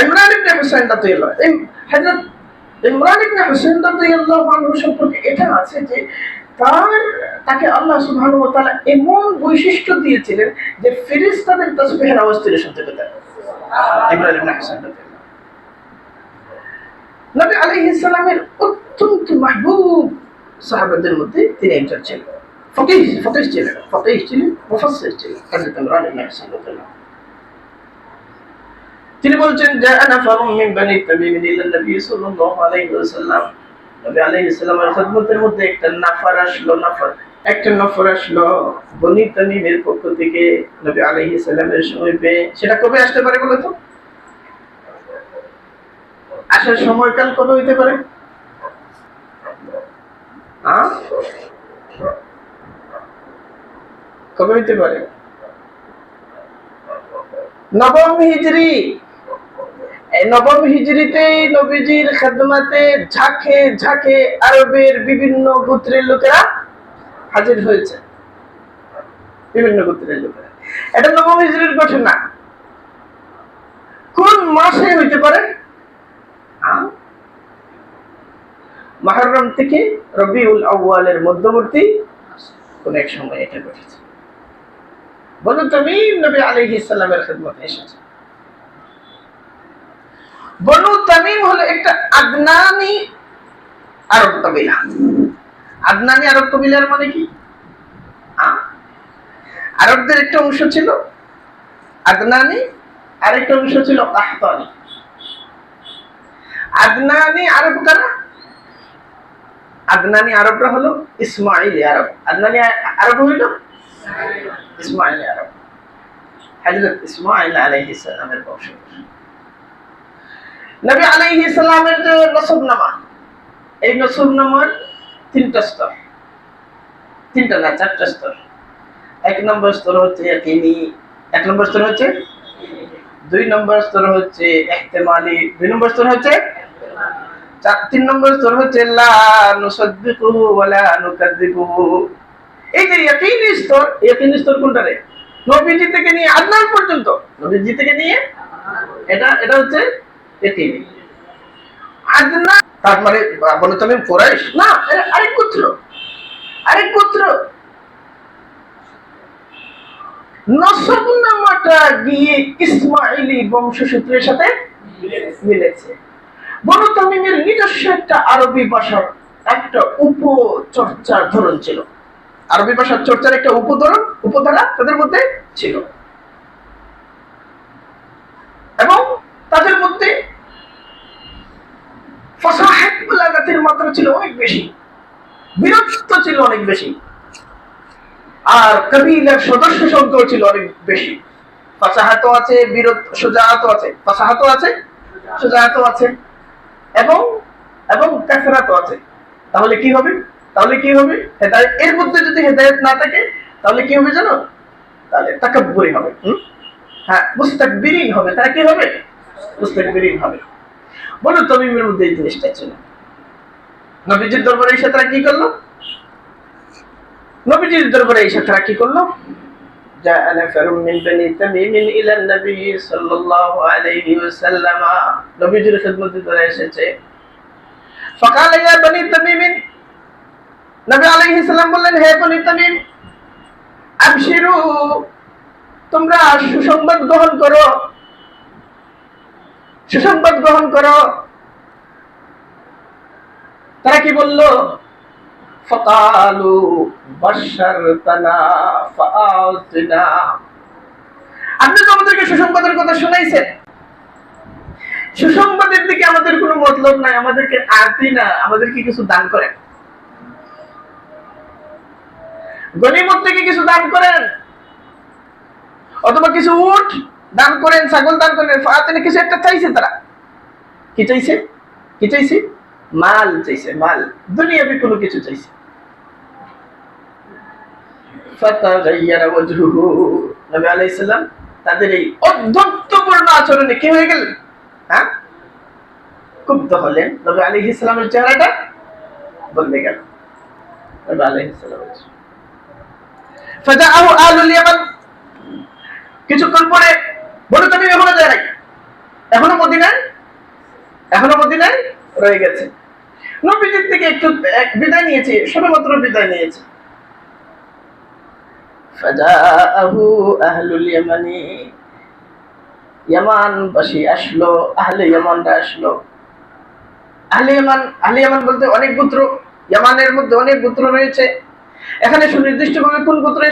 ইমরান ইবনে হুসাইন রাদিয়াল্লাহু হযরত ইমরান ইবনে হুসাইন রাদিয়াল্লাহু আনহু সম্পর্কে এটা আছে যে তাকে আল্লাহ সুবহানাহু ওয়া তাআলা এমন বৈশিষ্ট্য দিয়েছিলেন যে ফেরেশতাদের তাসবিহের আওয়াজ তিনি শুনতে পেতেন। ইমরান ইবনে হুসাইন রাদিয়াল্লাহু নবী আলাইহিস সালামের অত্যন্ত মাহবুব সাহাবাদের মধ্যে তিনি একজন ছিলেন। ফকিহ ছিলেন, মুফাসসির ছিলেন হযরত ইমরান ইবনে হুসাইন রাদিয়াল্লাহু। তিনি বলছেন জাআ নাফারুম মিন বানি তামিম ইলা নবী সাল্লাল্লাহু আলাইহি ওয়াসাল্লাম, নবী আলাইহিস সালামের খিদমতের মধ্যে একটা নফর আসলো বনি তামিমের পক্ষ থেকে নবী আলাইহিস সালামের সমীপে। সেটা কবে আসতে পারে বলো তো? আসার সময়কাল কবে হইতে পারে? কবে হইতে পারে? নবম হিজরি। এই নবম হিজরিতে নবীজির খেদমতে ঝাঁকে ঝাঁকে আরবের বিভিন্ন গোত্রের লোকেরা হাজির হয়েছে। বিভিন্ন গোত্রের লোকেরা। এটা নবম হিজরির ঘটনা। কোন মাসে হইতে পারে? মুহররম থেকে রবিউল আউয়ালের মধ্যবর্তী কোন এক সময় এটা ঘটেছে। বনু তামিম নবী আলাইহিস সালামের খেদমতে এসেছে। বনু তামিম হলো একটা আদনানি আরব কবিলা। আদনানি আরব কবিলার মানে কি? আরবদের একটা অংশ ছিল আদনানি, আরেকটা অংশ ছিল কাহতানি। আদনানি আরব কারা? আদনানি আরবরা হলো ইসমাইলি আরব। আদনানি আরব হইল ইসমাইলি আরব, হযরত ইসমাইল আলাইহিস সালামের বংশধর। নবী আলাইহিস সালামের যে নসবনামা, এই নসবনামার তিনটা স্তর, তিনটা না চারটা স্তর। এক নম্বর স্তর হচ্ছে ইয়াকিনি, এক নম্বর স্তর হচ্ছে, দুই নম্বর স্তর হচ্ছে ইহতিমালি, দুই নম্বর স্তর হচ্ছে, তিন নম্বর স্তর হচ্ছে লা নুসাদ্দিকুহু ওয়া লা নুকাযযিবুহু। এই যে ইয়াকিনি স্তর কোনটা রে? নবীজি থেকে নিয়ে আদনান পর্যন্ত, নবীজি থেকে নিয়ে এটা হচ্ছে ইয়াকিনি। আদনান তার মানে বলে তুমি কুরাইশ না, আরেক গোত্র। নসবনামাটা গিয়ে ইসমাইলি বংশসূত্রের সাথে মিলেছে। বনু তামিমের নিজস্ব একটা আরবি ভাষার একটা উপচর্চার ধরন ছিল। আরবি ভাষার চর্চার একটা উপধারা তাদের মধ্যে ছিল, এবং তাদের মধ্যে ফাসাহাত বালাগাতের মাত্রা ছিল অনেক বেশি, বীরত্ব ছিল অনেক বেশি, আর কবিলার সদস্য সংখ্যাও ছিল অনেক বেশি। ফাসাহাতও আছে, বীরত্ব, সুজাআতও আছে। ফাসাহাতও আছে, সুজাআতও আছে, এবং কাসরাতও আছে। তাহলে কি হবে? হেদায়েত, এর মধ্যে যদি হেদায়েত না থাকে তাহলে কি হবে জানো? তাহলে তাকাব্বুরি হবে। মুস্তাকবিরিন হবে। তারা কি হবে? মুস্তাকবিরিন হবে। বনু তামিমের মধ্যে এই জিনিসটা ছিল। নবীজির দরবারে এসে তারা কি করলো? জাআ নাফারুম মিন বানি তামিম ইলা নবী সাল্লাল্লাহু আলাইহি ওয়াসাল্লাম। নবীজির খিদমতে তারা এসেছে। ফাকালা ইয়া বানি তামিম, নবী আলাইহিস সালাম বললেন, হে বনি তামিম, আবশিরু, তোমরা সুসংবাদ গ্রহণ করো। তারা কি বলল? ফাকালু বাশশারতানা ফাআতিনা, আপনি তো আমাদেরকে সুসংবাদের কথা শুনাইছেন, সুসংবাদের দিকে আমাদের কোনো মতলব নাই, আমাদেরকে আতিনা, আমাদেরকে কিছু দান করেন, গনিমত থেকে কিছু দান করেন, অথবা কিছু উট দান করেন, ছাগল দান করেন। ফাআতিনা কিছু একটা চাইছে। তারা কি চাইছে? মাল চাইছে, মাল, দুনিয়াবি কোনো কিছু চাইছে। ফাতাগায়্যারা ওয়াজহুহু, নবী আলাইহিস সালাম তাদের এই অধ্যত্বপূর্ণ আচরণে কি হয়ে গেলেন? ক্ষুব্ধ হলেন। নবী আলাইহিস সালামের চেহারাটা বদলে গেল। নবী আলাইহিস সালাম কিছুক্ষণ পরে বনু তামিম এখনো যায় নাই। এখনো মদিনায় রয়ে গেছে। নবীজির থেকে একটু বিদায় নিয়েছে, শুধুমাত্র বিদায় নিয়েছে। ফাজাআহু আহলুল ইয়ামানি, ইয়ামানবাসী আসলো, আহলে ইয়ামানরা আসলো। আহলে ইয়ামান বলতে অনেক গোত্র, ইয়ামানের মধ্যে অনেক গোত্র রয়েছে। এখানে সুনির্দিষ্টভাবে কোন গোত্র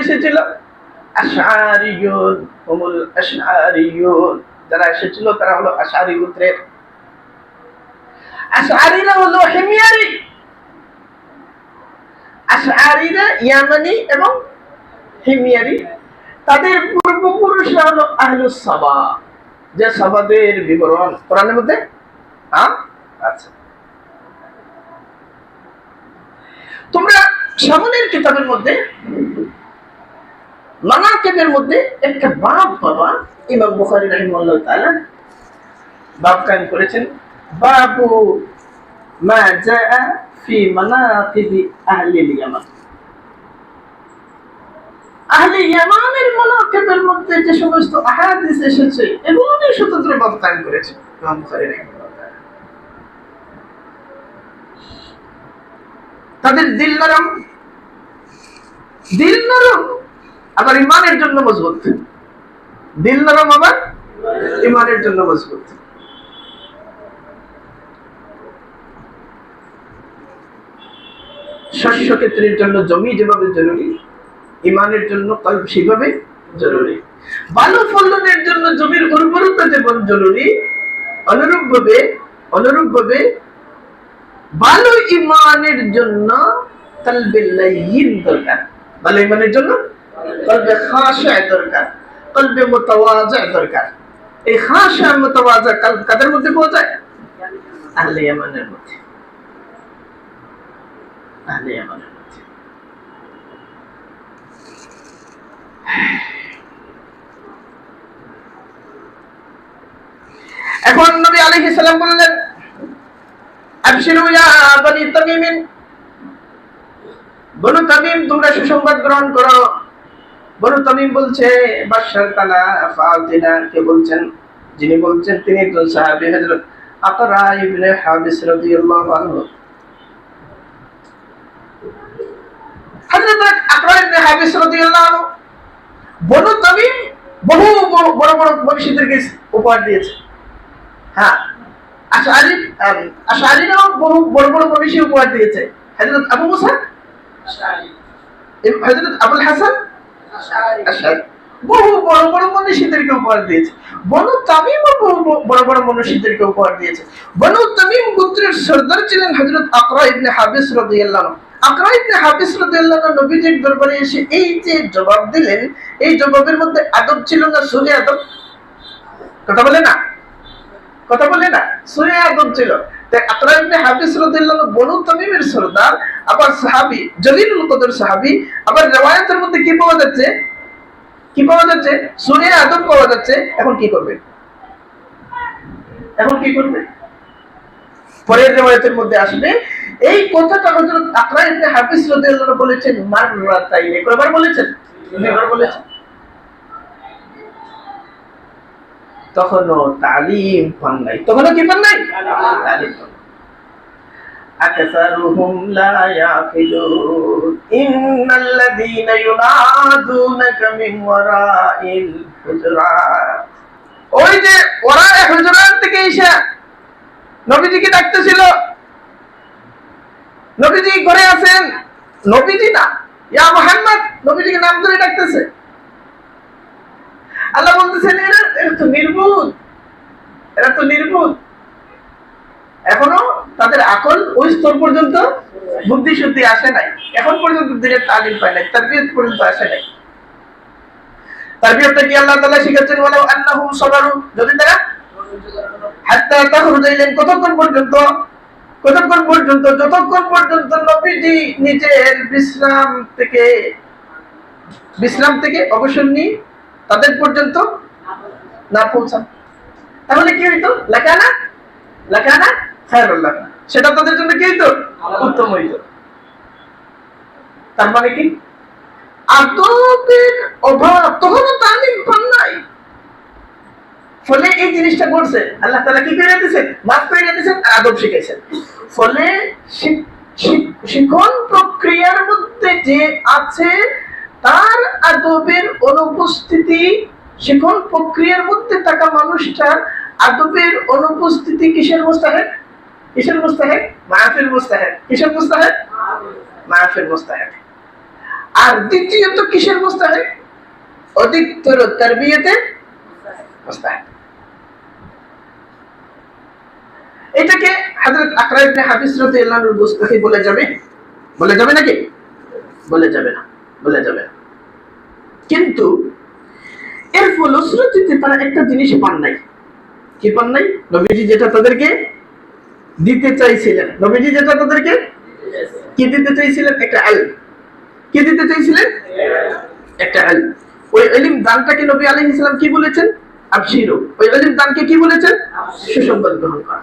এসেছিল? আশআরিয়ুন, হুমুল আশআরিয়ুন। যারা এসেছিল তারা হলো আশআরি গোত্রের। আশআরিরা হলো হিময়ারি, আশআরিরা ইয়ামানি এবং হিময়ারি। তাদের পূর্বপুরুষরা হলো আহলুস সাবা, যে সাবাদের বিবরণ কোরআনের মধ্যে আচ্ছা, তোমরা সামনের কিতাবের মধ্যে মানাকিবের মধ্যে একটা বাব পাবা। ইমাম বুখারী রাহিমাহুল্লাহ তাআলা বাব কায়েম করেছেন, বাবু মা জাআ ফি মানাকিবি আহলিল ইয়ামান। আহলে ইয়ামানের মানাকিবের মধ্যে যে সমস্ত আহাদিস এসেছে এগুলো নিয়ে স্বতন্ত্র বাব কায়েম করেছেন ইমাম বুখারী রাহিমাহুল্লাহ তাআলা। তাদের দিল নরম, আবার ইমানের জন্য মজবুত। দিল নরম আবার ইমানের জন্য মজবুত। শস্য ক্ষেত্রের জন্য জমি যেভাবে জরুরি, ইমানের জন্য কলব সেভাবে জরুরি। বালু ফলনের জন্য জমির উর্বরতা যেমন জরুরি, অনুরূপভাবে ভালো ইমানের জন্য কলবে লাইয়িন দরকার। ভালো ইমানের জন্য কলবে খাশা দরকার, কলবে মুতাওয়াজি দরকার। এই খাশা মুতাওয়াজি কলব কাদের মধ্যে পাওয়া যায়? আহলে ইয়ামানের মধ্যে। এখন নবী আলাইহিস সালাম বললেন, আবশিরু ইয়া বনি তামিম, বনু তামিম তোমরা সুসংবাদ গ্রহণ করো। বনু তামিম বলছে বাশশার তালা ফাতিনা, কে বলছেন? যিনি বলছেন তিনি একজন সাহাবী, হযরত আকরা ইবনে হাবিস রাদিয়াল্লাহু আনহু। হযরত আকরা ইবনে হাবিস রাদিয়াল্লাহু আনহু বনু তামিম বহু বড় বড় মনীষীদেরকে উপহার দিয়েছে। হ্যাঁ, আশআরিরাও বহু বড় বড় মনীষী উপহার দিয়েছে। হযরত আবু মুসা আশআরি, হযরত আবুল হাসান আশআরি বহু বড় বড় মনীষীদেরকে উপহার দিয়েছে। বনু তামিমও বহু বড় বড় মনীষীদেরকে উপহার দিয়েছে। বনু তামিম গোত্রের সরদার ছিলেন হযরত আকরা ইবনে হাবিস রাদিয়াল্লাহু আনহু। আকরা ইবনে হাবিস রাদিয়াল্লাহু আনহু নবীজির দরবারে এসে এই যে জবাব দিলেন, এই জবাবের মধ্যে আদব ছিল না সূরা আদব? কথা বলে না সূরা আদব ছিল। তাই আকরা ইবনে হাবিস রাদিয়াল্লাহু আনহু বনু তামিমের সরদার, আবার সাহাবী, জলিলুল কদর সাহাবী। আবার riwayat-এর মধ্যে কি পাওয়া যাচ্ছে? সূরা আদব পাওয়া যাচ্ছে। এখন কি করবে? পরের riwayat-এর মধ্যে আসবে এই কথাটা হযরত আকরা ইবনে হাবিস রাদিয়াল্লাহু আনহু বলেছেন মাররাতাইন। কয়বার বলেছেন? দুইবার বলেছেন। তখনও তালিম পান নাই। তখনও কি পান নাই? তালিম। আকসারুহুম লা ইয়াকিলুন ইন্নাল্লাযীনা ইউনাদুনাকা মিন ওয়ারাইল হুজুরাত। ওই যে ওয়ারায়ে হুজুরাত থেকে এসে নবীজিকে ডাকতেছিল। নবীজি ঘরে আছেন, নবীজি না, ইয়া মুহাম্মদ, নবীজিকে নাম ধরে ডাকতেছে। আল্লাহ বলতেছেন এরা তো নির্বোধ, এখনো তাদের আকল ওই স্তর পর্যন্ত বুদ্ধি শুদ্ধি আসে নাই, এখন পর্যন্ত দিনের তালিম পায় নাই, তারবিয়ত পর্যন্ত আসে নাই। তারবিয়তটা কি আল্লাহ তাআলা শিখাচ্ছেন? ওয়ালাউ আন্নাহুম সাবারু, যদি তারা হাত্তা তাখরুজা ইলাইহিম, যতক্ষণ পর্যন্ত নবীজি নিজের বিশ্রাম থেকে অবসর নিয়ে তাদের পর্যন্ত না পৌঁছান, তাহলে কি হইতো? লাকানা খায়রুল লাকুম, সেটা তাদের জন্য কি হইতো? উত্তম হইতো। তার মানে কি? আদবের অভাব, তখনও তালিম পান নাই। ফলে এই জিনিসটা করছে আল্লাহ তাআলা কি করে দিয়েছেন, মাফ করে দিয়েছেন, আদব শিখাইছেন। ফলে শিখন প্রক্রিয়ার মধ্যে যে আছে তার আদবের অনুপস্থিতি, শিখন প্রক্রিয়ার মধ্যে থাকা মানুষটার আদবের অনুপস্থিতি কিসের মুস্তাহিক? কিসের মুস্তাহিক? মাফের মুস্তাহিক। কিসের মুস্তাহিক? মাফের মুস্তাহিক। আর দ্বিতীয়ত কিসের মুস্তাহিক? অধিকতর তারবিয়তের মুস্তাহিক। এটাকে হযরত আকরা ইবনে হাবিস রাদিয়াল্লাহু আনহু বুঝতে বলে যাবে? বলে যাবে নাকি? বলে যাবে না, বলে যাবে না। কিন্তু এর ফলশ্রুতিতে তারা একটা জিনিস পান নাই। কি পান নাই? নবীজি যেটা তাদেরকে দিতে চাইছিলেন, নবীজি যেটা তাদেরকে কি দিতে চাইছিলেন? একটা ইলম। কি দিতে চাইছিলেন? একটা ইলম। ওই ইলম দানটাকে নবী আলাইহিস সালাম কি বলেছেন? আবশিরু। ওই ইলম দানকে কি বলেছেন? সুসংবাদ গ্রহণ করা।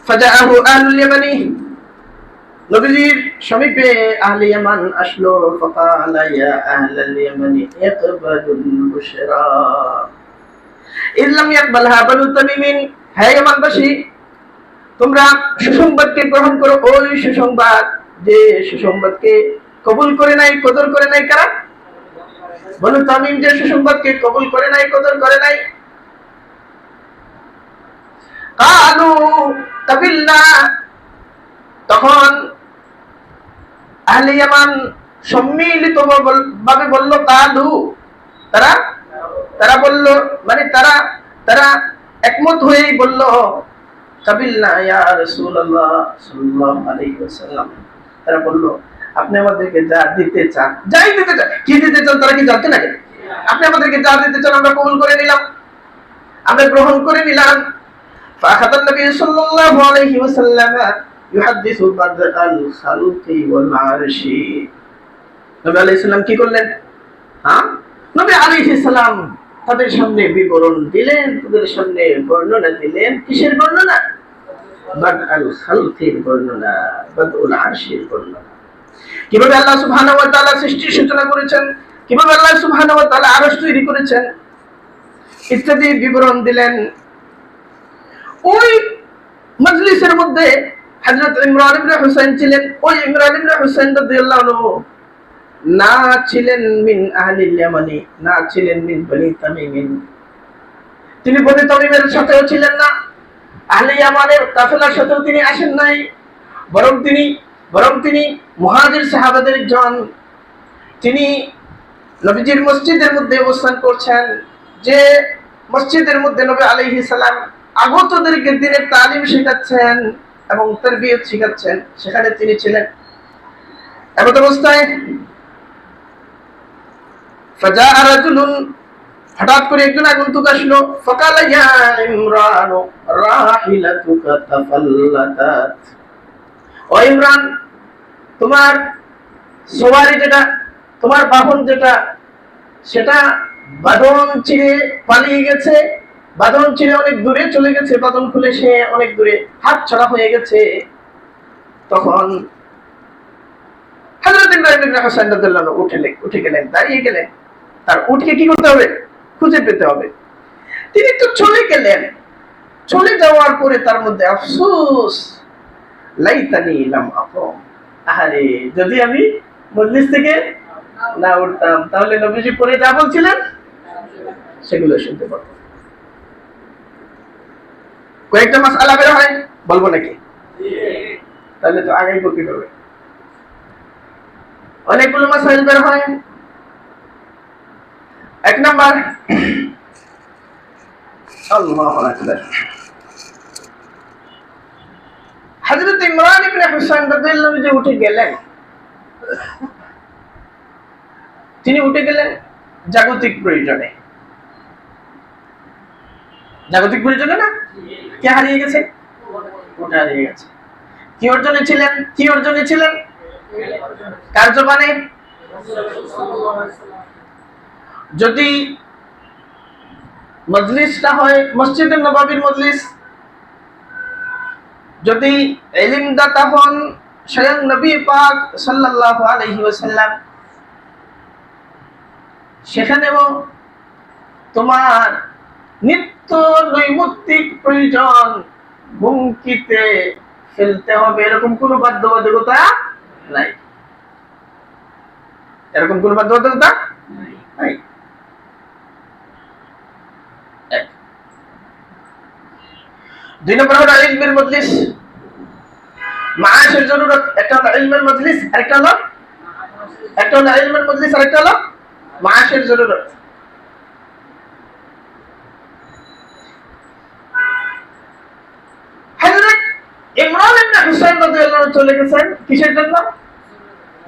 ফাজাআহু আহলুল ইয়ামানি, নবীজির সমীপে আহলে ইয়ামান আসলো। ফাকালা ইয়া আহলাল ইয়ামানি ইকবালুল বুশরা ইল্লাম ইয়াকবালহা বানু তামিমিন। হে ইয়ামানবাসী, তোমরা সুসংবাদকে গ্রহণ করো। ওই সুসংবাদ, যে সুসংবাদকে কবুল করে নাই, কদর করে নাই কারা? বনু তামিম যে সুসংবাদকে কবুল করে নাই, কদর করে নাই। কালু কাবিল্লা, তখন আহলে ইয়ামান সম্মিলিতভাবে বলল, কালু, তারা তারা বলল, মানে তারা তারা একমত হয়েই বলল, কাবিল্লা ইয়া রাসূলুল্লাহ সাল্লাল্লাহু আলাইহি ওয়াসাল্লাম। তারা বলল, আপনি আমাদেরকে যা দিতে চান, যাই দিতে চান। কি দিতে চান তারা কি জানতে নাকি? আপনি আমাদেরকে যা দিতে চান আমরা কবুল করে নিলাম, আমরা গ্রহণ করে নিলাম। ফাখাতান নবী সাল্লাল্লাহু আলাইহি ওয়াসাল্লাম ইউহাদ্দিসু বাদআল খালকি ওয়াল আরশি। নবী আলাইহিস সালাম কি করলেন? নবী আলাইহিস সালাম তাদের সামনে বিবরণ দিলেন, তাদের সামনে বর্ণনা দিলেন। কিসের বর্ণনা? বাদআল খালকির বর্ণনা, বাদউল আরশির বর্ণনা। কিভাবে আল্লাহ সুবহানাহু ওয়া তাআলা সৃষ্টির সূচনা করেছেন, কিভাবে আল্লাহ সুবহানাহু ওয়া তাআলা আরশ তৈরি করেছেন ইত্যাদি বিবরণ দিলেন। ওই মজলিসের মধ্যে হযরত ইমরান ইবনে হুসাইন ছিলেন। ওই ইমরান ইবনে হুসাইন রাদিয়াল্লাহু আনহু না ছিলেন মিন আহলিল ইয়ামানি, না ছিলেন মিন বনি তামিমিন। তিনি বনি তামিমের সাথেও ছিলেন না, আহলে ইয়ামানের কাফেলার সাথেও তিনি আসেন নাই। বরং তিনি মুহাজির সাহাবাদের একজন। তিনি নবীজির মসজিদের মধ্যে অবস্থান করছেন, যে মসজিদের মধ্যে নবী আলাইহিস সালাম আগতদেরকে দ্বীনের তালিম শেখাচ্ছেন এবং তারবিয়ত শেখাচ্ছেন, সেখানে তিনি ছিলেন। এমত অবস্থায় ফাজাআ রাজুলুন, হঠাৎ করে একজন আগন্তুক আসলো। ফাকালা ইয়া ইমরান রাহিলাতুকা তাফাল্লাতাত। ও ইমরান, তোমার সওয়ারি যেটা, তোমার বাহন যেটা, সেটা বাঁধন ছিঁড়ে পালিয়ে গেছে। বাঁধন ছিঁড়ে অনেক দূরে চলে গেছে, বাঁধন খুলে সে অনেক দূরে হাত ছাড়া হয়ে গেছে। তখন হযরত ইমরান ইবনে হুসাইন রাদিয়াল্লাহু আনহু উঠে গেলেন, দাঁড়িয়ে গেলেন। তার উটকে কি করতে হবে? খুঁজে পেতে হবে। তিনি তো চলে গেলেন। চলে যাওয়ার পরে তার মধ্যে আফসোস, লাইতানি লাম আকুম, আরে যদি আমি মজলিস থেকে না উঠতাম, তাহলে নবীজি পরে যা বলছিলেন সেগুলো শুনতে পারতাম। কয়েকটা মাসআলা বের হয়, বলবো নাকি? তাহলে তো আগেই বলতে হবে। অনেকগুলো মাসাইল বের হয়। এক নাম্বার, আল্লাহু আকবার, হযরত ইমরান ইবনে হুসাইন রাদিয়াল্লাহু আনহু যে উঠে গেলেন, তিনি উঠে গেলেন জাগতিক প্রয়োজনে। জাগতিক প্রয়োজনে না? কে হারিয়ে গেছে? ওটা হারিয়ে গেছে। কি অর্জনে ছিলেন? কি অর্জনে ছিলেন? কার জবানে? যদি মজলিসটা হয় মসজিদে নববীর মজলিস, যদি ইলম দাতা হন স্বয়ং নবী পাক সাল্লাল্লাহু আলাইহি ওয়াসাল্লাম, সেখানেও তোমার নিত্য নৈমিত্তিক প্রয়োজন হুমকিতে ফেলতে হবে, এরকম কোন বাধ্যবাধকতা নাই। এরকম কোন বাধ্যবাধকতা নাই। দুই নম্বর হলো ইলমের মজলিস, মাআশের জরুরত। একটা হলো ইলমের মজলিস, আরেকটা হলো ইলমের মজলিস, আরেকটা হলো মাআশের জরুরত। হযরত ইমরান ইবনে হুসাইন রাদিয়াল্লাহু আনহু চলে গেছেন কিসের জন্য?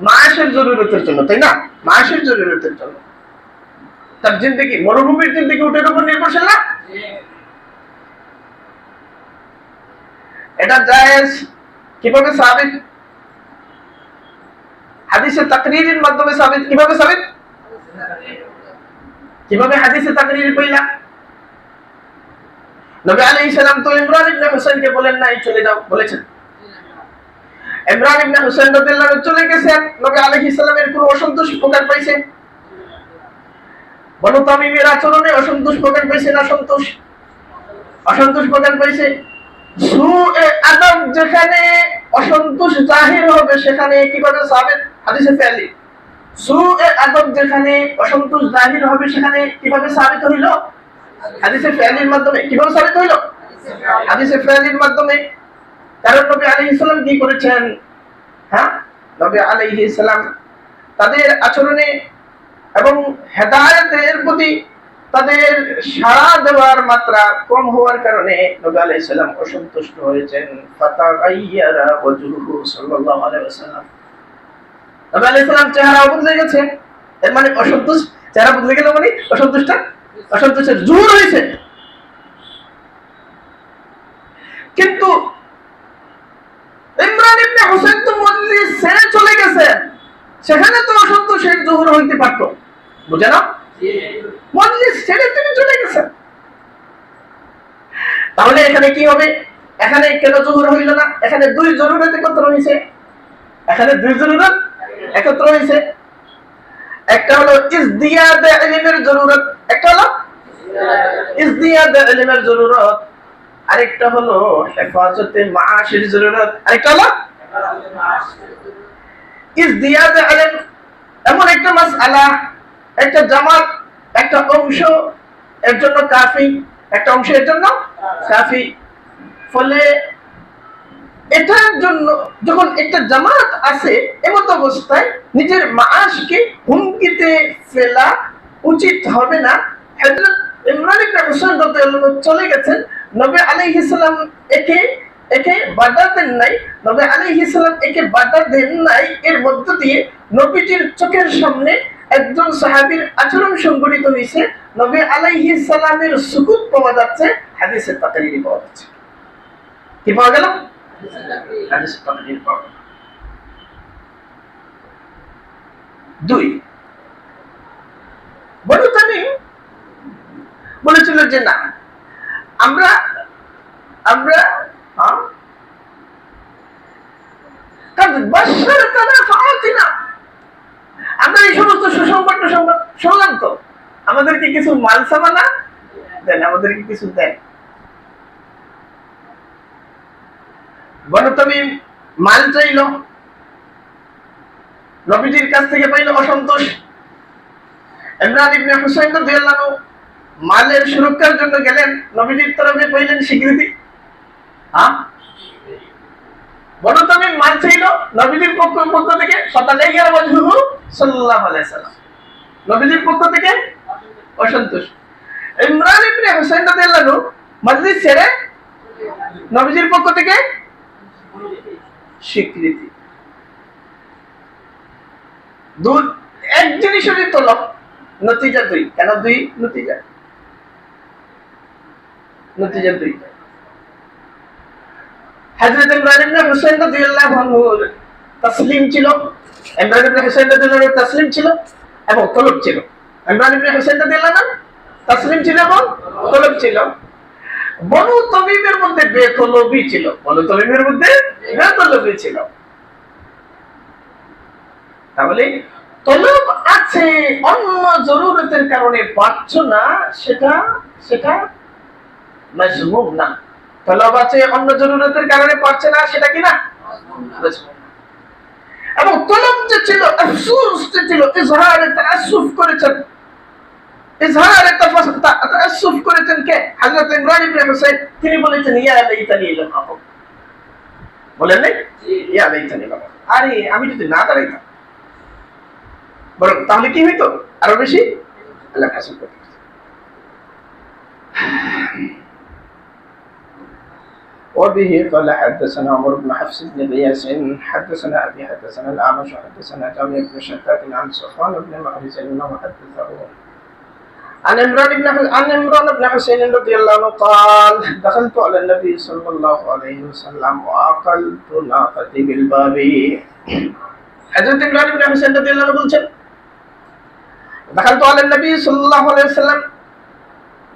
মাআশের জরুরতের জন্য, তাই না? মাআশের জরুরতের জন্য। তার জিন্দেগি মরুভূমির জিন্দেগি উটের উপর নির্ভরশীল না? এটা জায়েজ। কিভাবে সাবিত? হাদিসে তাকরীরের মাধ্যমে সাবিত। কিভাবে সাবিত? কিভাবে হাদিসে তাকরীর কইলা? নবী আলাইহিস সালাম তো ইমরান ইবনে হুসাইনকে বলেন নাই চলে যাও, বলেছেন? ইমরান ইবনে হুসাইন রাদিয়াল্লাহু আনহু চলে গেছেন, নবী আলাইহিস সালামের কোনো অসন্তোষ প্রকাশ পাইছে? বনু তামিমের আচরণে অসন্তোষ প্রকাশ পাইছে না? অসন্তোষ প্রকাশ পাইছে। সুয়ে আদব যেখানে অসন্তোষ জাহির হবে সেখানে কিভাবে সাবিত? হাদিসে ফেলি। সুয়ে আদব যেখানে অসন্তোষ জাহির হবে সেখানে কিভাবে সাবিত হইল? হাদিসে ফেলির মাধ্যমে। কিভাবে সাবিত হইল? হাদিসে ফেলির মাধ্যমে। কারণ নবী আলাইহিস সালাম কি করেছেন? হ্যাঁ, নবী আলাইহিস সালাম তাদের আচরণে এবং হেদায়েতের প্রতি তাদের সাড়া দেওয়ার মাত্রা কম হওয়ার কারণে নবী আলাইহিস সালাম অসন্তুষ্ট হয়েছেন। ফাতাগাইয়ারা ওয়াজহুহু সাল্লাল্লাহু আলাইহি ওয়াসাল্লাম। নবী আলাইহিস সালাম চেহারা বদলে গেছে। এর মানে অসন্তোষ, চেহারা বদলে গেল মানে অসন্তোষের জোর হয়েছে। কিন্তু ইমরান ইবনে হুসাইন তো মজলিস ছেড়ে চলে গেছেন, সেখানে তো অসন্তোষের জোর হইতে পারত, বুঝে না? মজলিস ছেড়ে তিনি চলে গেছেন। তাহলে এখানে কি হবে? এখানে কেন জোহর হইল না? এখানে দুই জরুরত একত্র হয়েছে। একটা হলো ইজদিয়াদ ইলমের জরুরত, একটা হলো ইজদিয়াদ ইলমের জরুরত, আরেকটা হলো হেফাজতে মাআশের জরুরত, আরেকটা হলো ইজদিয়াদ ইলম। এমন একটা মাসআলা, একটা জামাত, একটা অংশ এর জন্য কাফি, একটা অংশ এর জন্য কাফি। ফলে এটার জন্য যখন একটা জামাত আছে এমত অবস্থায় নিজের মাআশকে হুমকিতে ফেলা উচিত হবে না। হযরত ইমরান ইবনে হুসাইন রাদিয়াল্লাহু আনহু চলে গেছেন, নবী আলাইহিস সালাম একে বাধা দেন নাই। নবী আলাইহিস সালাম একে বাধা দেন নাই, এর মধ্য দিয়ে নবীজির চোখের সামনে একজন সাহাবীর আচরণ সংঘটিত হয়েছে। নবী আলাইহিস সালামের সুকুত পাওয়া যাচ্ছে, হাদিসের তাকরীর পাওয়া যাচ্ছে। কি পাওয়া গেল? হাদিসের তাকরীর পাওয়া গেল। দুই, বনু তামিম বলেছিল যে না, আমরা এই সমস্ত সুসংবাদ শুনলাম, তো আমাদেরকে কিছু মাল সামানা দেন, আমাদেরকে কিছু দেন। বনু তামিম মাল চাইল, নবীজির কাছ থেকে পাইল অসন্তোষ। ইমরান ইবনে হুসাইন রাদিয়াল্লাহু আনহু মালের সুরক্ষার জন্য গেলেন, নবীজির তরফে পাইলেন স্বীকৃতি। বনু তামিম মাল চাইল নবীজির পক্ষ থেকে, ফাতালাইয়া ওয়াজহুহু সাল্লাল্লাহু আলাইহি ওয়াসাল্লাম, নবীজির পক্ষ থেকে অসন্তোষ। ইমরান ইবনে হুসাইন রাদিয়াল্লাহু আনহু মজলিস ছেড়ে নবীজির পক্ষ থেকে স্বীকৃতি। এক জিনিসেরই তলব, নতিজা দুই। কেন দুই? নতিজা দুই। হযরত ইমরান ইবনে হুসাইন রাদিয়াল্লাহু আনহুর তাসলিম ছিল, ইমরান ইবনে হুসাইন রাদিয়াল্লাহু আনহুর তাসলিম ছিল এবং তলব ছিল। ইমরান ইবনে হুসাইন রাদিয়াল্লাহু আনহু তাসলিম ছিল এবং তলব ছিল। বনু তামিমের মধ্যে বেতলবি ছিল, তাহলে তলব আছে আছে অন্য জরুরতের কারণে পাচ্ছ না, সেটা সেটা মাজমুম না। তলব আছে অন্য জরুরতের কারণে পাচ্ছে না, সেটা কি না? মাজমুম। এবং তলব যে ছিল, আফসোস যে ছিল, ইজহারে তাআসসুফ করেছেন, ইজহারে তাআসসুফ করেছেন কে? হযরত ইমরান ইবনে হুসাইন। তিনি বলেছেন ইয়া লাইতানি লাম আকুম। বলেন নাই ইয়া লাইতানি লাম আকুম, আরে আমি যদি না দাঁড়াইতাম বরং তাহলে কি হইতো? আরো বেশি আল্লাহ হাসিল করতে। وبه قال حدثنا عمر بن حفص بن غياث حدثنا ابي حدثنا الاعمش حدثنا جابر بن شتات عن صفوان بن محرز انه حدثه عن عمران بن حسين رضي الله عنه قال دخلت على النبي صلى الله عليه وسلم وعقلت ناقتي بالباب। حضرت عمران بن حسين رضي الله عنه বলছেন دخلت على النبي صلى الله عليه وسلم,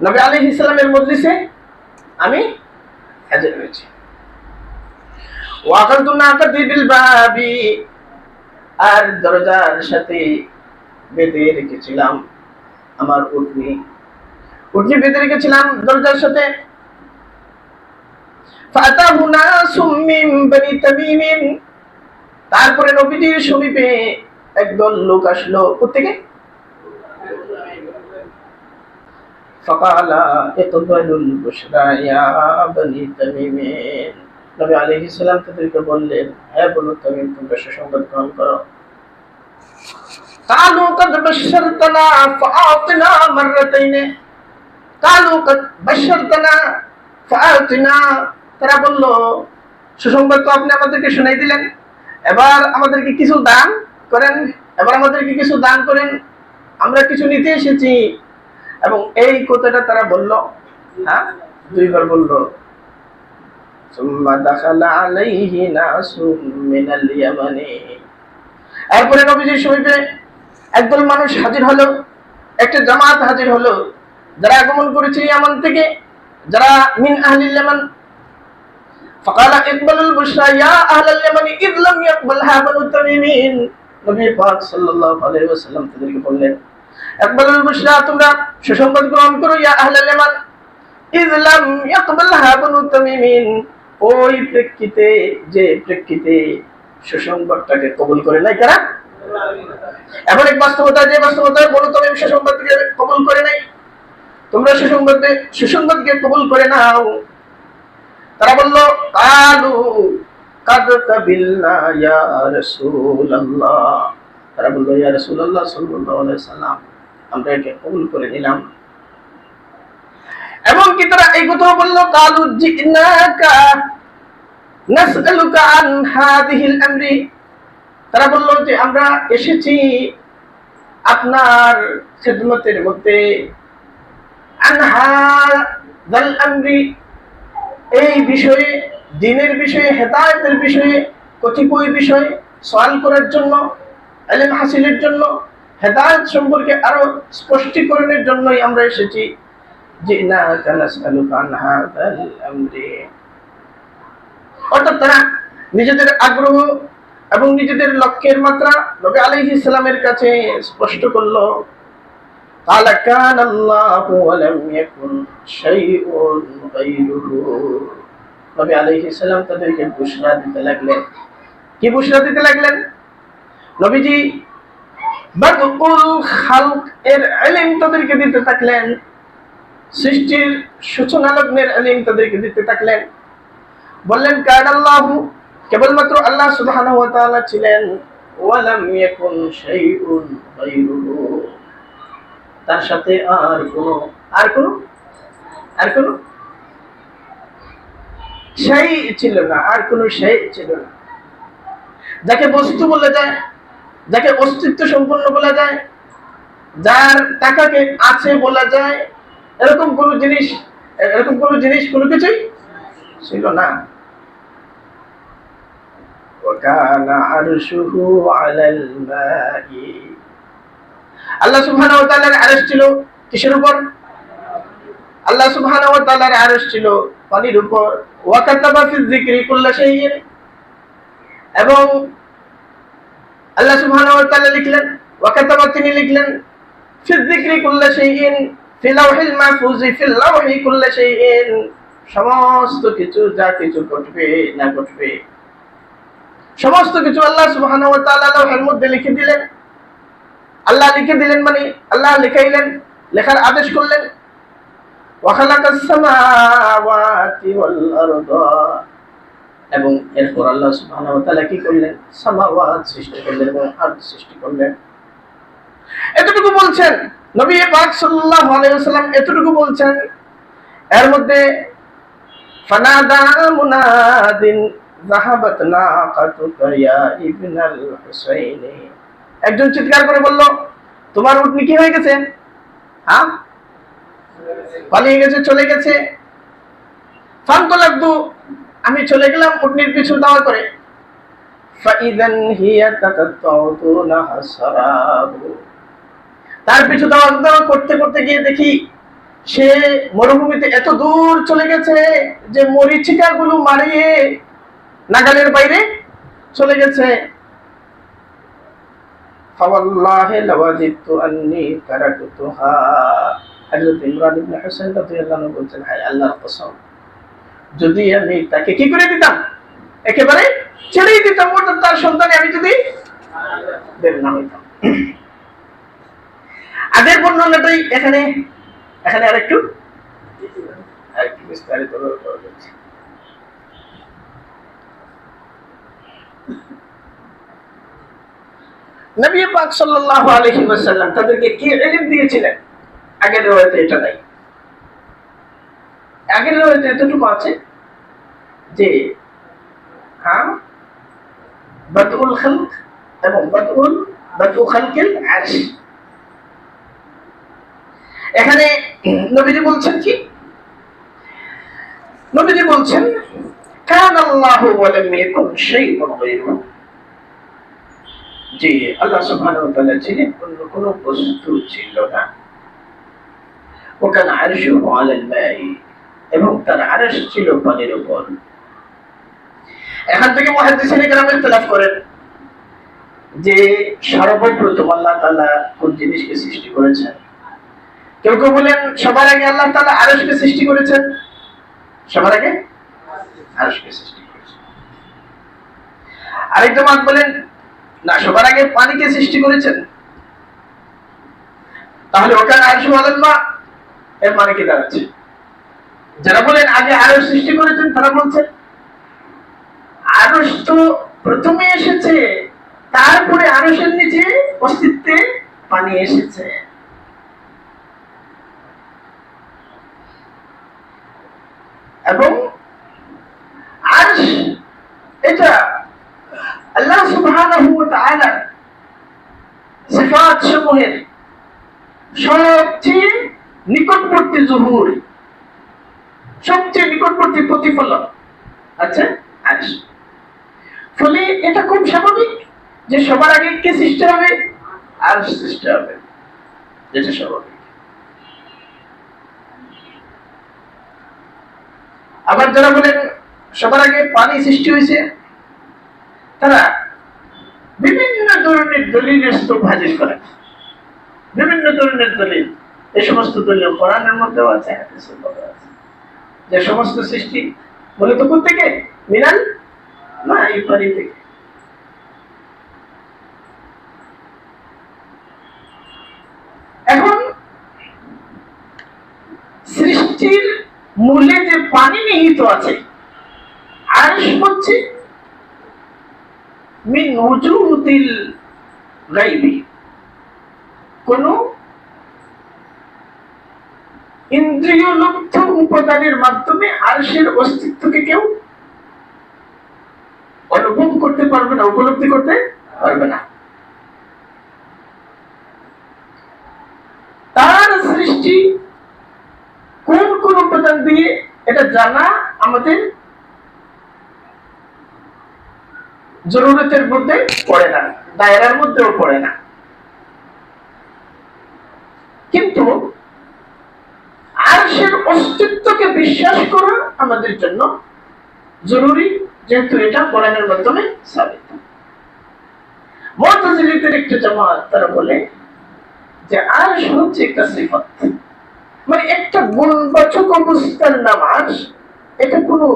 নবী আলাইহিস সালামের মজলিসে আমি হাজির হয়েছি। ওয়াকালতু নাকাতি বিল বাবি, আর দরজার সাথে বেঁধে রেখেছিলাম আমার উটনি বেঁধে রেখেছিলাম দরজার সাথে। ফাতাহু নাসুম মিন বনি তামিম, তারপরে নবীজির সমীপে একদল লোক আসলো। কোত্থেকে? ফাকালা ইকবালুল বুশরা ইয়া বনি তামিম, নবী আলাইহিস সালাম তাদেরকে বললেন, হে বনু তামিম, তোমরা সুসংবাদ গ্রহণ করো। قالوا قد بشرتنا فأعطنا مرتين قالوا قد بشرتنا فأعطنا, তারা বলল সুসংবাদ তো আপনি আমাদেরকে শোনাই দিলেন, এবার আমাদেরকে কিছু দান করেন, আমরা কিছু নিতে এসেছি। এবং এই কথাটা তারা বলল, হ্যাঁ, দুইবার বলল। সুম্মা দাখালা আলাইহি নাসুম মিনাল ইয়ামানি, এরপরে নবীজির সমীপে একদল মানুষ হাজির হলো, একটা জামাত হাজির হলো, যারা আগমন করেছে ইয়ামান থেকে, যারা মিন আহলিল ইয়ামান। ফাকালা ইকবালুল বুশরা ইয়া আহলাল ইয়ামানি ইয লাম ইয়াকবালহা বানু তামিম, নবী পাক সাল্লাল্লাহু আলাইহি ওয়াসাল্লাম তাদেরকে বললেন, ইকবালুল বুশরা, তোমরা সুসংবাদ গ্রহণ করো, ইয়া আহলাল ইয়ামান ইয লাম ইয়াকবালহা বানু তামিম, ওই প্রেক্ষিতে, যে প্রেক্ষিতে সুসংবাদটাকে কবুল করে নাই কারা? এমন এক বাস্তবতা, যে বাস্তবতায় বলো তুমি সুসংবাদকে কবুল করে নাই, তোমরা সুসংবাদকে কবুল করে নাও। তারা বলল, কালু কাদ কাবিলনা ইয়া রাসূলুল্লাহ, তারা বলল, ইয়া রাসূলুল্লাহ সাল্লাল্লাহু আলাইহি সাল্লাম, আমরা একে কবুল করে নিলাম। এবং কি তারা এই কথা বলল, কালু জিনাকা নাসআলুকা আন হাযিহিল আমরি, তারা বলল যে আমরা এসেছি আপনার খিদমতের মধ্যে, আন হাযাল আমরি, এই বিষয়ে, দ্বীনের বিষয়ে, হেদায়েতের বিষয়ে, কতিপয় বিষয়ে সওয়াল করার জন্য, ইলম হাসিলের জন্য, হেদায়েত সম্পর্কে আরো স্পষ্টীকরণের জন্যই আমরা এসেছি। জিনাকা নাসআলুকা আন হাযাল আমরি, অর্থাৎ তারা নিজেদের আগ্রহ এবং নিজেদের লক্ষ্যের মাত্রা নবী আলাইহিস সালামের কাছে স্পষ্ট করলো। কালা কানাল্লাহু ওয়া লাম ইয়াকুন শাইউন গায়রুহু, নবী আলাইহিস সালাম তাদেরকে বুশরা দিতে লাগলেন। কি বুশরা দিতে লাগলেন? নবীজি বাদউল খালক এর ইলম তাদেরকে দিতে থাকলেন, সৃষ্টির সূচনা লগ্নের ইলম তাদেরকে দিতে থাকলেন। বললেন, কানাল্লাহু, কেবলমাত্র আল্লাহ সুবহানাহু ওয়া তাআলা ছিলেন, ওয়া লাম ইয়াকুন শাইউন গায়রুহু, তার সাথে আর কোনো শাই ছিল না, আর কোনো শাই ছিল না। যাকে বস্তু বলা যায়, যাকে অস্তিত্ব সম্পন্ন বলা যায়, যার টাকাকে আছে বলা যায়, এরকম কোনো জিনিস কোনো কিছুই ছিল না। ওয়াকানা আরশুহু আলাল মাই, আল্লাহ সুবহানাহু ওয়া তাআলার আরশ ছিল কিসের উপর? আল্লাহ সুবহানাহু ওয়া তাআলার আরশ ছিল পানির উপর। ওয়া কাতাবা ফি যিকরি কুল্লা শাইইন, এবং আল্লাহ সুবহানাহু ওয়া তাআলা লিখলেন ওয়াকাতাবা তিনি লিখলেন ফি যিকরি কুল্লি শাইইন ফি লাওহিল মাহফুজি ফিল লাওহি কুল্লি শাইইন, সমস্ত কিছু যা কিছু ঘটবে না ঘটবে সমস্ত কিছু আল্লাহ সুবহানাহু ওয়া তাআলা লাওহের মধ্যে লিখে দিলেন। আল্লাহ লিখে দিলেন মানে আল্লাহ লিখাইলেন, লেখার আদেশ করলেন। ওয়া খালাকাস সামাওয়াতি ওয়াল আরদা, এবং এরপর আল্লাহ সুবহানাহু ওয়া তাআলা কি করলেন? সামাওয়াত সৃষ্টি করলেন এবং আরদ সৃষ্টি করলেন। এতটুকু বলছেন নবী পাক সাল্লাল্লাহু আলাইহি ওয়াসাল্লাম, এতটুকু বলছেন। এর মধ্যে ফানাদা মুনাদিন যাহাবাত নাকাতুকা ইয়া ইবনাল হুসাইনি, একজন চিৎকার করে বলল, তোমার উটনি কি হয়ে গেছে? হ্যাঁ, পালিয়ে গেছে, চলে গেছে। ফান্তলাকতু, আমি চলে গেলাম উটনির পিছু ধাওয়া করে। ফাইদান হিয়া তাকাতুনা হাসারাবু, তার পিছু ধাওয়া করতে করতে গিয়ে দেখি সে মরুভূমিতে এত দূর চলে গেছে যে মরীচিকাগুলো মারিয়ে নাগালের বাইরে চলে গেছে। ফাওয়াল্লাহি লাওয়াজিদতু আন্নী তারাকতুহা, হযরত ইমরান ইবনে হুসাইন রাদিয়াল্লাহু আনহু বলছেন, হায় আল্লাহর কসম, যদি আমি তাকে কি করে দিতাম, একেবারে ছেড়েই দিতাম, অর্থাৎ তার সন্তানে আমি যদি বের না হইতাম। আগের বর্ণনাটাই এখানে আরেকটু বিস্তারিত করা যাচ্ছে। নবী পাক সাল্লাল্লাহু আলাইহি ওয়াসাল্লাম তাদেরকে কি ইলম দিয়েছিলেন? আগের riwayate এটা নাই। আগের riwayate এতটুকু আছে যে বাদউল খালক এবং বাদউ খালকিল আরশ। এখানে নবীজি বলছেন কি? নবীজি বলছেন কান আল্লাহু ওয়া লাম ইয়াকুন শাইউন গায়রুহু, যে আল্লাহ সুবহানাহু ওয়া তাআলা ছিলেন, অন্য কোনো বস্তু ছিল না। ওয়া কান আরশুহু আলাল মাই, এবং তার আরশ ছিল পানির উপর। এখান থেকে মুহাদ্দিসিনে কেরাম ইখতিলাফ করেন যে সর্বপ্রথম আল্লাহ তাআলা কোন জিনিসকে সৃষ্টি করেছেন। কেউ কেউ বলেন সবার আগে আল্লাহ তাআলা আরশকে সৃষ্টি করেছেন, সবার আগে আরশকে সৃষ্টি করেছেন। আরেকটা মত বলেন না, সবার আগে পানিকে সৃষ্টি করেছেন। তাহলে ওখানে আরশ আলাল মা এর মানে কি দাঁড়াচ্ছে? যারা বলেন আগে আরশ সৃষ্টি করেছেন তারা বলছেন আরশ তো প্রথমে এসেছে, তারপরে আরশের নিচে অস্তিত্বে পানি এসেছে। এবং আরশ এটা আল্লাহ সুবহানাহু ওয়া তাআলা সিফাত সমূহের সবচেয়ে নিকটবর্তী জুহুর, সবচেয়ে নিকটবর্তী প্রতিফলন। আচ্ছা, আরশ, ফলে এটা খুব স্বাভাবিক যে সবার আগে কে সৃষ্টি হবে? আরশ সৃষ্টি হবে, যেটা স্বাভাবিক। আবার যারা বলেন সবার আগে পানি সৃষ্টি হয়েছে, তারা বিভিন্ন ধরনের দলিলের স্তূপ হাজির করেন, বিভিন্ন ধরনের দলিল। এই সমস্ত দলিল কোরআনের মধ্যেও আছে, হাদিসের মধ্যেও আছে, যে সমস্ত সৃষ্টি মূলত কোত্থেকে? মিনাল মাই, পানি থেকে। এখন সৃষ্টির মূলে যে পানি নিহিত আছে, আরশ হচ্ছে মিন উজুদিল গায়বি, কোন ইন্দ্রিয়লব্ধ উপাদানের মাধ্যমে আরশের অস্তিত্বকে কেউ অনুভব করতে পারবে না, উপলব্ধি করতে পারবে না। তার সৃষ্টি কোন কোন উপাদান দিয়ে, এটা জানা আমাদের জরুরতের মধ্যে পড়ে না, দায়রার মধ্যেও পড়ে না। কিন্তু আরশের অস্তিত্বকে বিশ্বাস করা আমাদের জন্য জরুরি, যেহেতু এটা কোরআনের মাধ্যমে সাবিত। মুতাজিলিদের একটা জামাত তারা বলে যে আরশ হচ্ছে একটা সিফাত, মানে একটা গুণবাচক অবস্থার নাম আরশ, এটা কোনো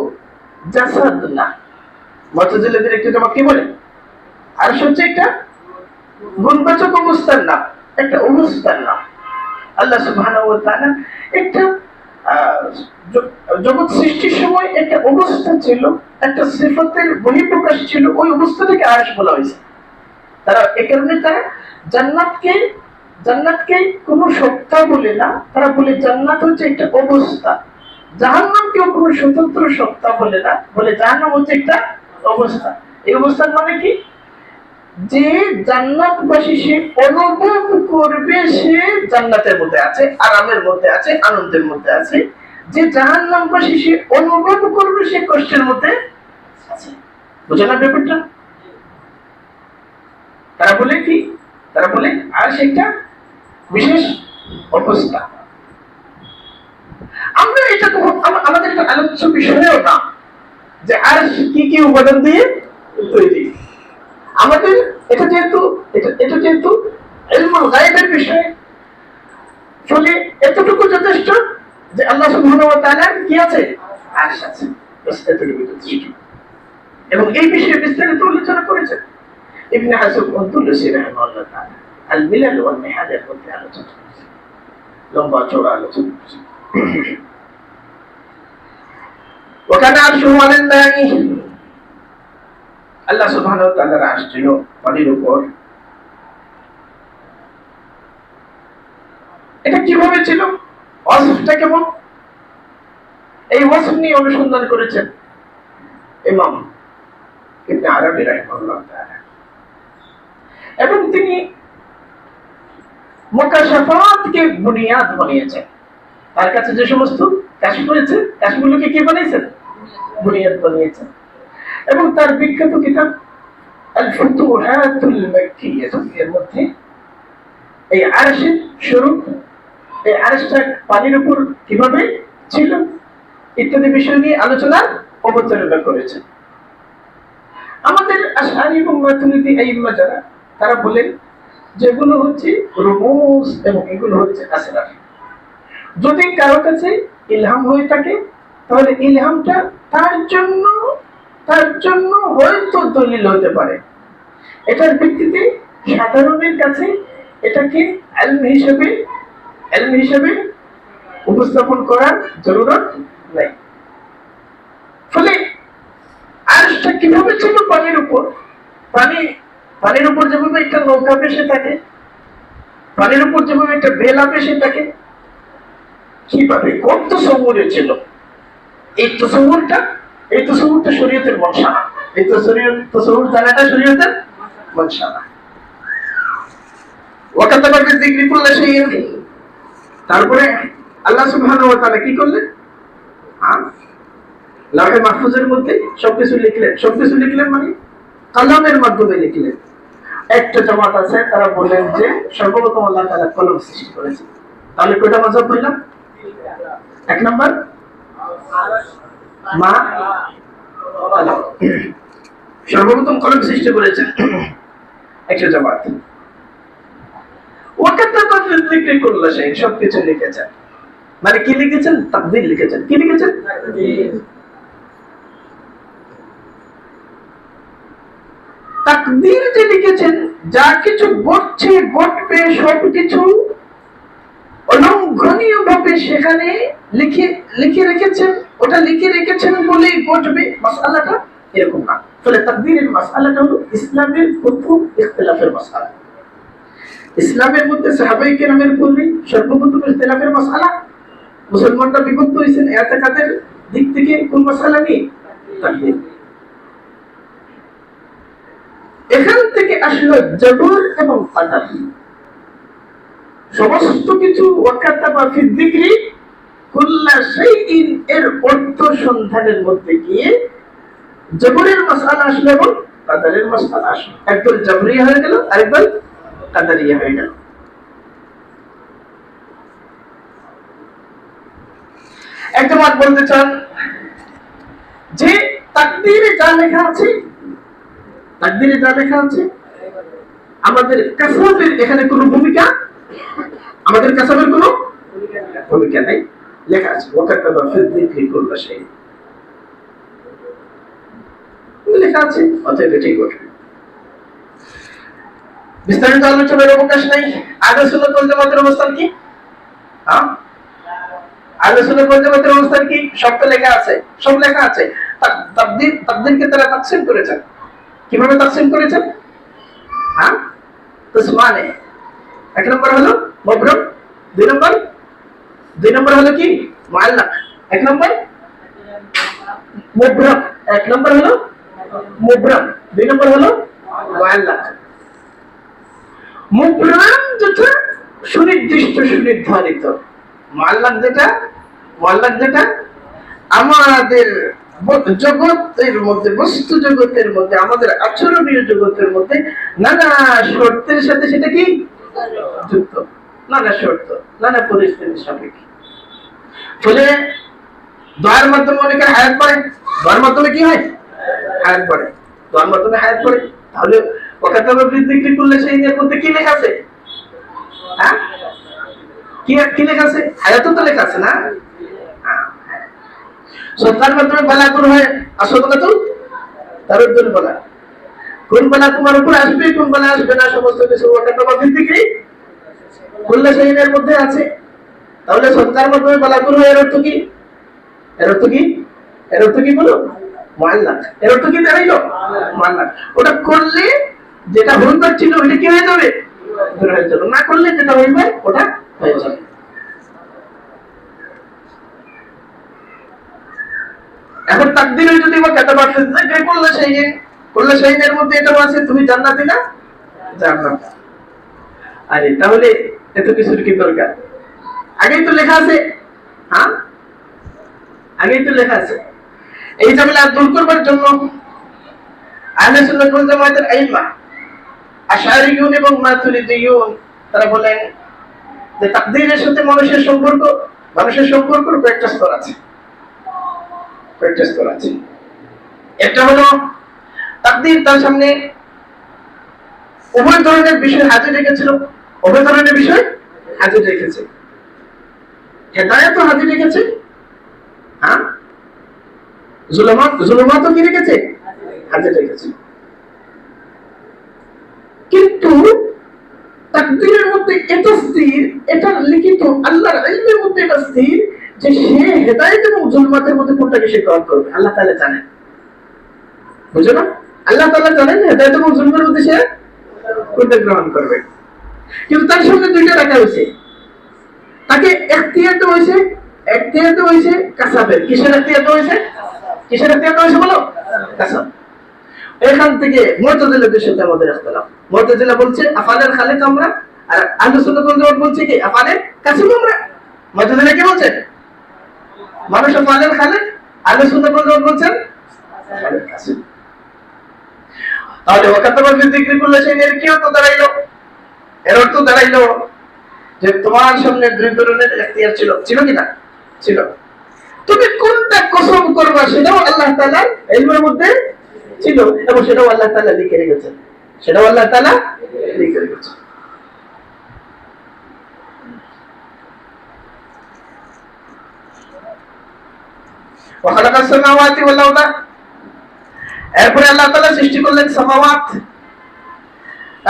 জাসাদ না। মুতাজিলিদের একটা জামাত কি বলে আরশ হচ্ছে একটা গুণবাচক অবস্থার নাম, একটা অবস্থার নাম। আল্লাহ সুবহানাহু ওয়া তাআলা একটা জগৎ সৃষ্টির সময় একটা অবস্থা ছিল, একটা সিফাতের বহিঃপ্রকাশ ছিল, ওই অবস্থাটাকে আরশ বলা হয়েছে। তারা এই কারণে তারা জান্নাতকে জান্নাতকে কোনো সত্তা বলে না, তারা বলে জান্নাত হচ্ছে একটা অবস্থা। জাহান্নামকেও কোনো স্বতন্ত্র সত্তা বলে না, বলে জাহান্নাম হচ্ছে একটা অবস্থা। এই অবস্থার মানে কি, যে জান্নাতবাসী সে অনুভব করবে সে জান্নাতের মধ্যে আছে, আরামের মধ্যে আছে, আনন্দের মধ্যে আছে। যে জাহান্নামবাসী সে অনুভব করবে সে কষ্টের মধ্যে আছে। বুঝে না ব্যাপারটা? তারা বলে কি, তারা বলে আর সেটা বিশেষ অবস্থা। আমরা এটা আমাদের একটা আলোচ্য বিষয়ও না যে আর কি কি উপাদান দিয়ে তৈরি। আমাদের এটা যেহেতু ইলমুল গায়বের বিষয়, ফলে এতটুকু যথেষ্ট যে আল্লাহ সুবহানাহু ওয়া তাআলার কি আছে, আরশ আছে, বাস এতটুকু যথেষ্ট। এবং এই বিষয়ে বিস্তারিত আলোচনা করেছেন ইবনে হাজম আল-আন্দালুসি রাহিমাহুল্লাহ তাআলা আল মিলাল ওয়াল নিহালের মধ্যে আলোচনা করেছেন, লম্বা চওড়া আলোচনা করেছেন। ওয়া কানা আরশুহু আলাল মাই, আল্লাহ সুবহানাহু ওয়া তাআলার আরশ ছিল পানির উপর। এটা কিভাবে ছিল, ওয়াসফটা কেমন, এই ওয়াসফ নিয়ে অনুসন্ধান করেছেন ইমাম ইবনে আরবি রাহিমাহুল্লাহ তাআলা। এবং তিনি মুকাশাফাতকে বুনিয়াদ বানিয়েছেন। তার কাছে যে সমস্ত কাশফ হয়েছে, কাশফগুলোকে কি বানিয়েছেন, বুনিয়াদ বানিয়েছেন। এবং তার বিখ্যাত কিতাব আল ফুতুহাতুল মাক্কিয়্যাহ এর মধ্যে এই আরশের স্বরূপ, এই আরশটা পানির উপর কিভাবে ছিল ইত্যাদি বিষয় নিয়ে আলোচনা অবতারণা করেছেন। আমাদের আশআরী এবং মাতুরিদি আইম্মা যারা, তারা বলেন যেগুলো হচ্ছে রুমুজ এবং এগুলো হচ্ছে আসরার। যদি কারো কাছে ইলহাম হয়ে থাকে তাহলে ইলহামটা তার জন্য হয়তো দলিল হতে পারে। এটার ভিত্তিতে সাধারণের কাছে এটাকে ইলম হিসেবে উপস্থাপন করার জরুরত নাই। ফলে আরশটা কিভাবে ছিল পানির উপর, পানির উপর যেভাবে একটা নৌকা ভেসে থাকে, পানির উপর যেভাবে একটা বেলা ভেসে থাকে, কিভাবে কোন তসব্বুরে ছিল, এই তসব্বুরটা শরীয়তের মনসা না, এই তসব্বুর জানাটা শরীয়তের মনসা না। ওয়াকাতাবা বিযিকরি কুল্লি শাইইন, তারপরে আল্লাহ সুবহানাহু ওয়া তাআলা কি করলেন, লাউহে মাহফুজের মধ্যে সবকিছু লিখলেন মানে কলমের মাধ্যমে লিখলেন। একটা জামাত আছে তারা বলেন যে সর্বপ্রথম আল্লাহ তাআলা কলম সৃষ্টি করেছেন। তাহলে কয়টা মাযহাব বললাম, এক নাম্বার মা কলম, সর্বপ্রথম কলম সৃষ্টি করেছেন একটা জামাত। ওয়াকাতাবা বিযিকরি কুল্লি শাইইন, সবকিছু লিখেছেন মানে কি লিখেছেন, তাকদীর লিখেছেন। কি লিখেছেন, তাকদীর যে লিখেছেন, যা কিছু ঘটছে ঘটবে সবকিছু অলঙ্ঘনীয় ভাবে সেখানে লিখে রেখেছেন, ওটা লিখে রেখেছেন বলেই ঘটবে, মাসআলাটা এরকম না। ফলে তাকদীরের মাসআলাটা হলো ইসলামের প্রথম ইখতিলাফের মাসআলা। ইসলামের মধ্যে সাহাবায়ে কেরামের পূর্বে সর্বপ্রথম ইখতিলাফের মাসআলা, মুসলমানরা বিভক্ত হয়েছেন ইতিকাদের দিক থেকে কোন মাসআলা নিয়ে, তাকদীর। এখান থেকে আসলো জবর এবং কদর। সমস্ত কিছু ওয়াকাতাবা ফি যিকরি কুল্লি শাইইন এর অর্থ সন্ধানের মধ্যে গিয়ে জবরের মাসআলা আসলো এবং কদরের মাসআলা আসলো। একদল জবরিয়া হয়ে গেল, আরেকদল কদরিয়া হয়ে গেল। একদম আর বলতে চান যে তাকদীরে যা লেখা আছে আমাদের কাসাবের এখানে কোনো ভূমিকা, আমাদের কাসাবের কোনো ভূমিকা নেই। লেখা আছে ওয়াকাতাবা ফি যিকরি কুল্লা শাই, লেখা আছে, অতএব এটাই ঘটবে। বিস্তারিত আলোচনার অবকাশ নাই। আহলে সুন্নাত ওয়াল জামাতের অবস্থান কি? হ্যাঁ, আহলে সুন্নাত ওয়াল জামাতের অবস্থান কি? সব তো লেখা আছে, সব লেখা আছে। তাকদীরকে তারা তাকসীম করেছেন। কিভাবে তাকসীম করেছেন? হ্যাঁ, কিসমানে। এক নম্বর হলো মুবরাম, দুই নম্বর হলো কি? মুআল্লাক। এক নম্বর মুবরাম, এক নম্বর হলো মুবরাম, দুই নম্বর হলো মুআল্লাক। মুবরাম যেটা সুনির্দিষ্ট সুনির্ধারিত, মুআল্লাক যেটা আমাদের জগতের মধ্যে, বস্তু জগতের মধ্যে, আমাদের আচরণীয় জগতের মধ্যে নানা শর্তের সাথে সেটা কি যুক্ত, নানা শর্ত, নানা পরিস্থিতির সাপেক্ষে। ফলে দোয়ার মাধ্যমে অনেকে হায়াত পড়ে, দোয়ার মাধ্যমে কি হয়? হায়াত পড়ে, দোয়ার মাধ্যমে হায়াত পড়ে। তাহলে ওয়াকাতাবা ফি যিকরি কুল্লা শাইইন এর মধ্যে কি লেখা আছে? হ্যাঁ, কি লেখা আছে? হায়াতও তো লেখা আছে না? সদকার মাধ্যমে বালা কোন হয়, আসদকাতু তারুদ্দুল বালা। কোন বালা তোমার উপর আসবে, কোন বালা আসবে না, সমস্ত কিছু ওয়াকাতাবা ফি যিকরি কুল্লা শাইইন এর মধ্যে আছে। তাহলে সদকার মাধ্যমে বালা কোন হয়, এর অর্থ কি? এর অর্থ কি? এর অর্থ কি বলো? মুআল্লাক। এর অর্থ কি দাঁড়াইলো? মুআল্লাক। ওটা করলে যেটা হইবার ছিল ওটা কি হয়ে যাবে? দূর হয়ে যাবে। না করলে যেটা হইবে ওটা হয়ে যাবে। এখন তাকদীরে যদি ওয়াকাতাবা ফি যিকরি কুল্লা শাইইন এর মধ্যে এটাও আছে, তুমি জান্নাতি না? জান্নাত। আরে তাহলে এত কিছুর কি দরকার? আগেই তো লেখা আছে। হ্যাঁ, আগেই তো লেখা আছে। এই ঝামেলা দূর করবার জন্য আহলে সুন্নাত ওয়াল জামাতের আইম্মা আশআরিয়ুন এবং মাতুরিদিয়ুন তারা বলেন যে তাকদীরের সাথে মানুষের সম্পর্ক কয়েকটা স্তর আছে, কয়েকটা স্তর আছে। একটা হলো তাকদীর তার সামনে উভয় ধরনের বিষয় হাজির রেখেছিল, উভয় ধরনের বিষয় হাজির রেখেছে। হেদায়েতও হাজির রেখেছে, হ্যাঁ, জুলুমাতও কি রেখেছে? হাজির রেখেছে। কিন্তু তাকদীরের মধ্যে এটা স্থির, এটা লিখিত, আল্লাহর ইলমের মধ্যে এটা স্থির যে সে হেদায়েত এবং জুলমাতের মধ্যে কোনটাকে সে গ্রহণ করবে, আল্লাহ তাআলা জানেন। বুঝো না? আল্লাহ তাআলা জানেন হেদায়েত এবং জুলমের মধ্যে সে কোনটা গ্রহণ করবে। কিন্তু তার সামনে দুইটা রাখা হয়েছে, তাকে ইখতিয়ার দেওয়া হয়েছে কাসাবের। কিসের ইখতিয়ার দেওয়া হয়েছে? কিসের ইখতিয়ার দেওয়া হয়েছে বলো? কাসাব। এখান থেকে মুতাজিলাদের সাথে আমাদের ইখতিলাফ। মুতাজিলা বলছে আফআলের খালিক আমরা, আর আহলে সুন্নাত ওয়াল জামাত বলছে কি আফআলের কাসিব আমরা। মুতাজিলা কি বলছে? মানুষ আফআলের খালিক, আহলে সুন্নাত ওয়াল জামাত বলছেন আফআলের কাসিব। তাহলে ওয়াকাতাবা ফি যিকরি কুল্লা শাইইন এর কি অর্থ দাঁড়াইলো? এর অর্থ দাঁড়াইলো যে তোমার সামনে দুই ধরনের ইখতিয়ার ছিল কি না? ছিল। তুমি কোনটা কসম করবা সেটাও আল্লাহ তাআলার ইলমের মধ্যে ছিল এবং সেটাও আল্লাহ তাআলা লিখে রেখেছেন, সেটাও আল্লাহ তাআলা লিখে রেখেছেন। ওয়া খালাকাস সামাওয়াতি ওয়াল আরদা, এরপরে আল্লাহ তাআলা সৃষ্টি করলেন সামাওয়াত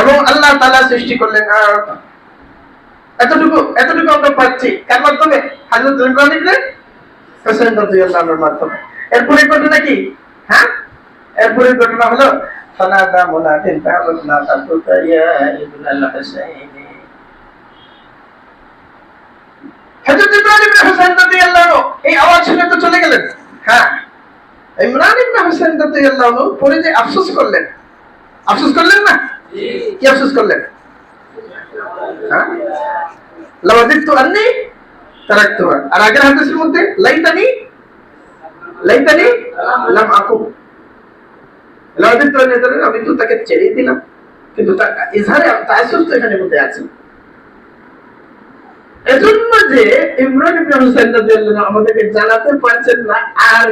এবং আল্লাহ তাআলা সৃষ্টি করলেন আরদ। এতটুকু আমরা পাচ্ছি কার মাধ্যমে? হযরত ইমরান ইবনে হুসাইন রাদিয়াল্লাহু আনহুর মাধ্যমে। এরপরে ঘটনা কি? হ্যাঁ, এরপরে ঘটনা হলো ফানাদা মুনাদিন তাআলা তাকুতা ইয়া ইবনাল হুসাইন। হযরত ইমরান ইবনে হুসাইন রাদিয়াল্লাহু আনহু এই আওয়াজ শুনে তো চলে গেলেন। হ্যাঁ, ইমরান ইবনে হুসাইন রাদিয়াল্লাহু আনহু পরে যে আফসোস করলেন না? কি আফসোস করলেন? হ্যাঁ, লাওয়াদিতু আন্নী তারাকতুহা। আর আগের হাদিসের মধ্যে লাইতানি লাম আকুম, লাওয়াদিতু আন্নী, আমি তো তাকে ছেড়ে দিলাম। কিন্তু তার ইজহারে তাআসসুফ তো এখানে মধ্যে আছে। এজন্য যে ইমরান ইবনে হুসাইন রাদিয়াল্লাহু আনহু আমাদেরকে জানাতে পারছেন না আর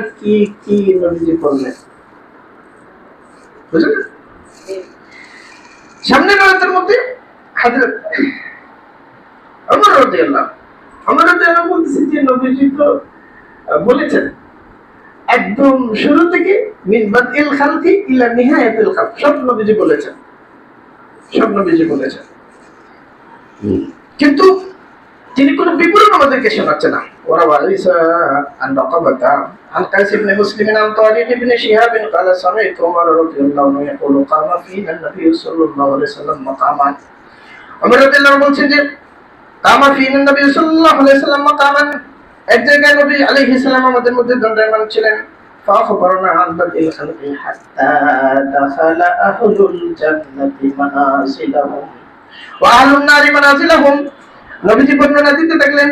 কি নবীজি বললেন। বুঝলেন? সামনে অন্য রাতের মধ্যে হযরত ওমর রাদিয়াল্লাহু বলতেছে যে নবীজি তো বলেছেন একদম শুরু থেকে মিন বাদইল খালকি ইলা নিহায়াতিল খালক, সব নবীজি বলেছেন। কিন্তু তিনি কোনো বিবরণ আমাদেরকে শোনাচ্ছে না। ওরা ওয়ারিসা আন রাকাবাতা আন কাইস ইবনে মুসলিম আন তারিক ইবনে শিহাব قال سمعت عمر رضي الله عنه يقول قام فينا النبي صلى الله عليه وسلم مقاما। ওমর রাদিয়াল্লাহু বলছেন যে কামা ফিনা নবী সাল্লাল্লাহু আলাইহি ওয়াসাল্লাম মাকামান, এক জায়গায় নবী আলাইহিস সালাম আমাদের মধ্যে দণ্ডায়মান ছিলেন। ফাখবরনা আন বাদিল খালকি হাত্তা দাখালা আহলুল জান্নাতি মানাজিলাহুম ওয়া আহলুন নারি মানাজিলাহুম। নবীজি বর্ণনা দিতে থাকলেন,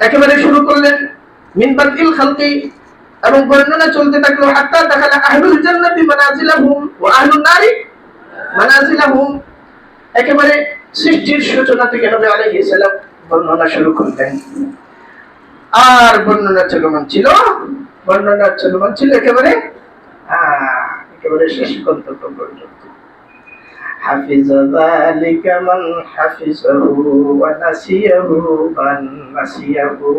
একেবারে শুরু করলেন মিন বাদিল খালকি, এবং বর্ণনা চলতে থাকলো হাত্তা দাখালা আহলুল জান্নাতি মানাজিলাহুম ওয়া আহলুন নারি মানাজিলাহুম। একেবারে সৃষ্টির সূচনা থেকে নবী আলাইহিস সালাম বর্ণনা শুরু করলেন, আর বর্ণনা চলমান ছিল একেবারে শেষ গন্তব্য পর্যন্ত। হাফিজ যালিকা মান হাফিজাহু ওয়া নাসিয়াহু মান নাসিয়াহু।